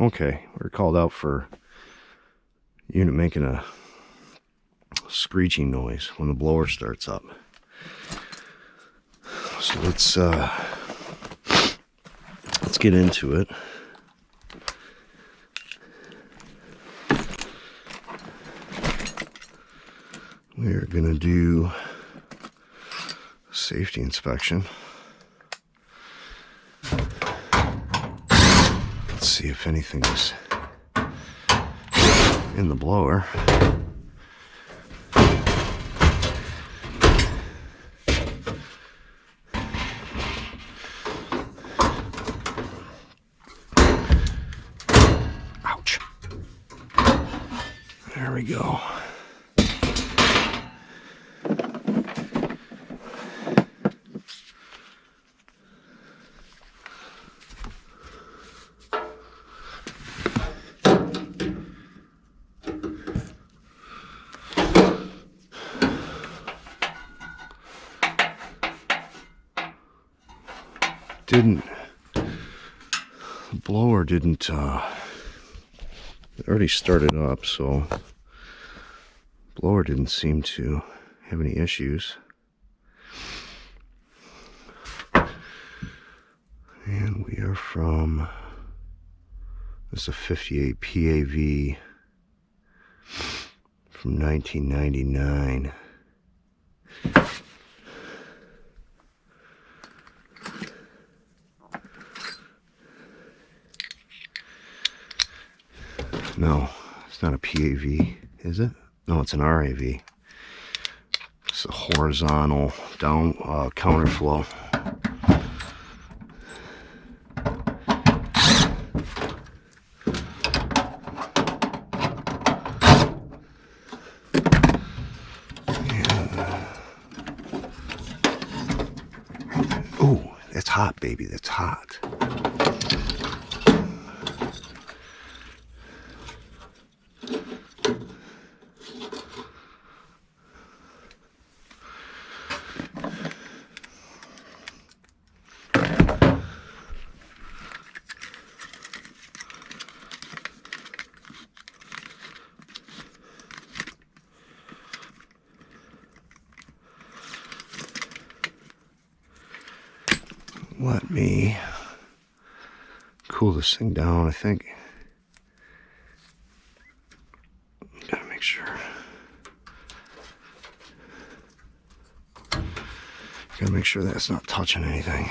Okay, we're called out for unit making a screeching noise when the blower starts up. So let's get into it. We are going to do a safety inspection. Let's see if anything is in the blower. Ouch. There we go. The blower didn't it already started up, so blower didn't seem to have any issues. And we are from, this is a 58 PAV from 1999. No, it's not a PAV, is it? No, it's an RAV. It's a horizontal down counterflow. Oh, that's hot, baby. That's hot. Let me cool this thing down, I think. Gotta make sure. Gotta make sure that's not touching anything.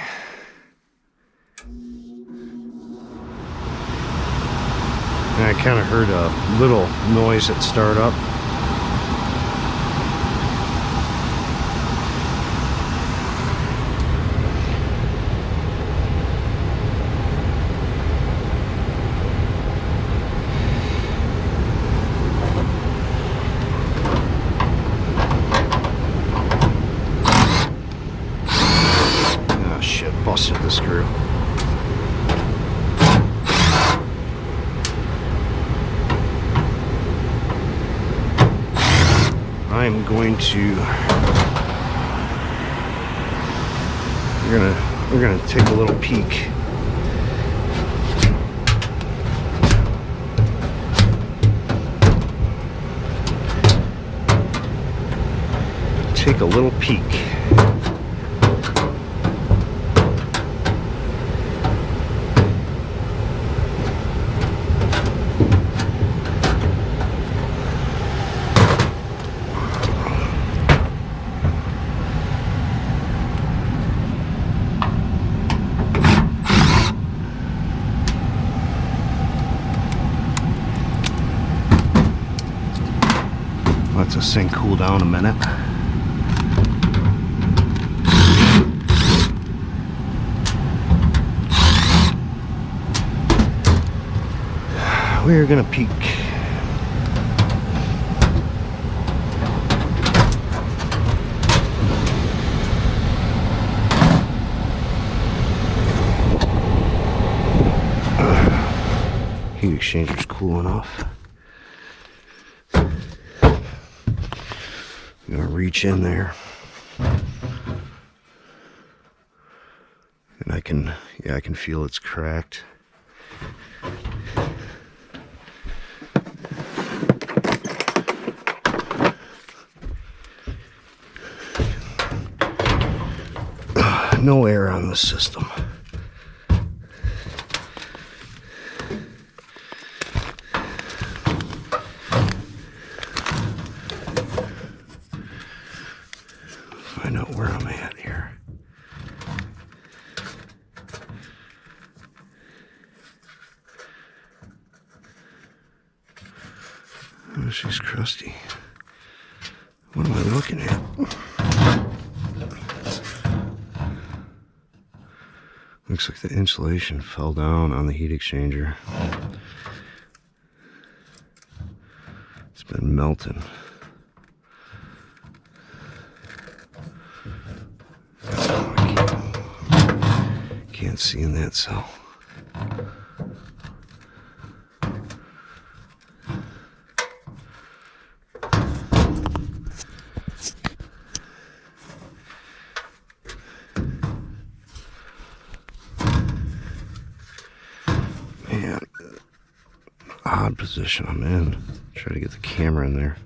And I kind of heard a little noise at startup. Busted the screw. I'm going to we're gonna take a little peek. Take a little peek. Let this thing cool down a minute. We're gonna peek. Heat exchanger's cool enough. I'm gonna reach in there, and I can feel it's cracked. no air on the system. Find out where I'm at here. Oh, she's crusty. What am I looking at? Looks like the insulation fell down on the heat exchanger. It's been melting. Can't see in that cell. Man, odd position I'm in. Try to get the camera in there.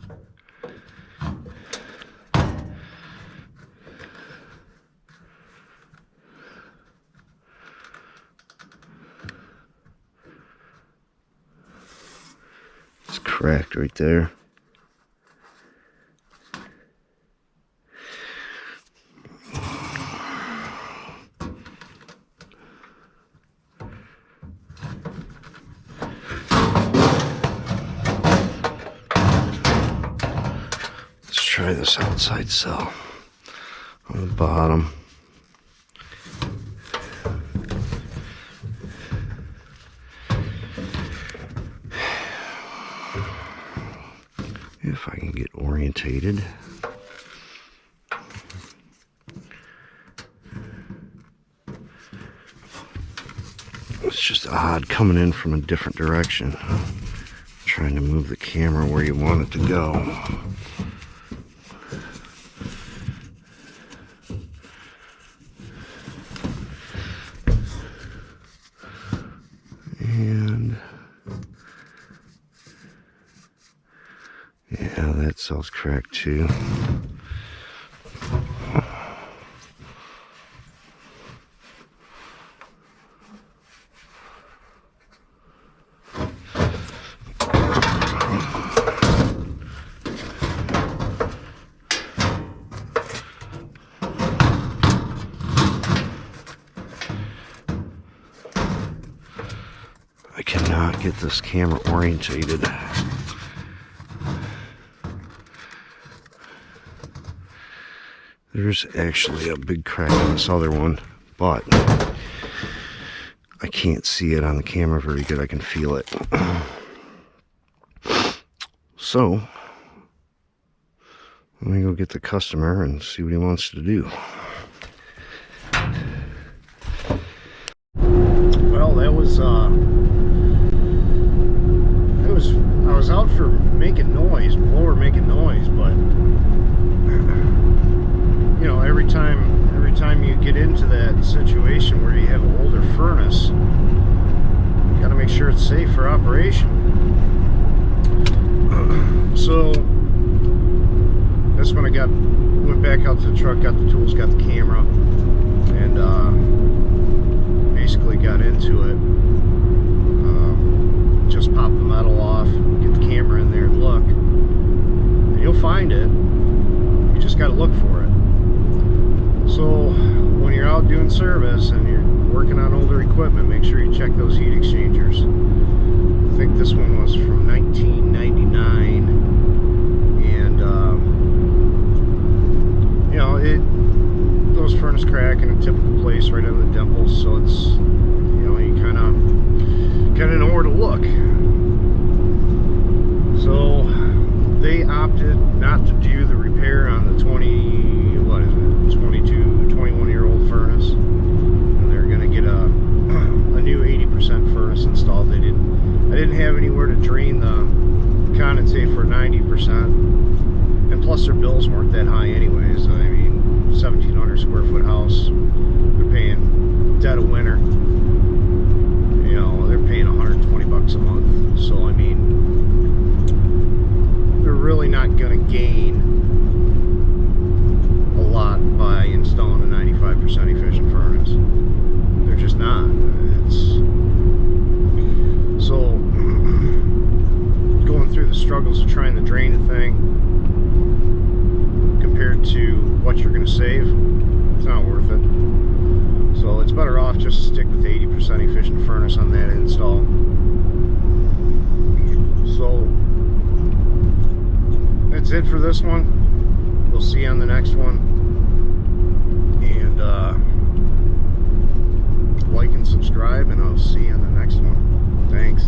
It's cracked right there. Try this outside cell on the bottom. If I can get orientated. It's just odd coming in from a different direction. Trying to move the camera where you want it to go. And yeah, that cell's cracked too. I cannot get this camera orientated. There's actually a big crack on this other one, but I can't see it on the camera very good. I can feel it. So, let me go get the customer and see what he wants to do. Well, that was I was out for making noise, blower making noise, but you know, every time you get into that situation where you have an older furnace, you got to make sure it's safe for operation. So that's when I went back out to the truck, got the tools, got the camera, and basically got into it. Just pop the metal off, get the camera in there and look, and you'll find it. You just got to look for it. So when you're out doing service and you're working on older equipment, make sure you check those heat exchangers. I think this one was from 1999, and you know, those furnace crack in a typical place right on the dimples, so it's, you know, you kind of know where to look. So they opted not to do the repair on the 21-year-old furnace, and they're going to get a new 80% furnace installed. I didn't have anywhere to drain the condensate for 90%, and plus their bills weren't that high anyways. I mean, 1,700 square foot house, they're paying dead of winter. You know, they're paying $120 a month. So I mean, they're really not going to gain a lot by installing a 95% efficient furnace. you're going to save, it's not worth it. So it's better off just to stick with the 80% efficient furnace on that install. So that's it for this one. We'll see you on the next one. And like and subscribe, and I'll see you on the next one. Thanks.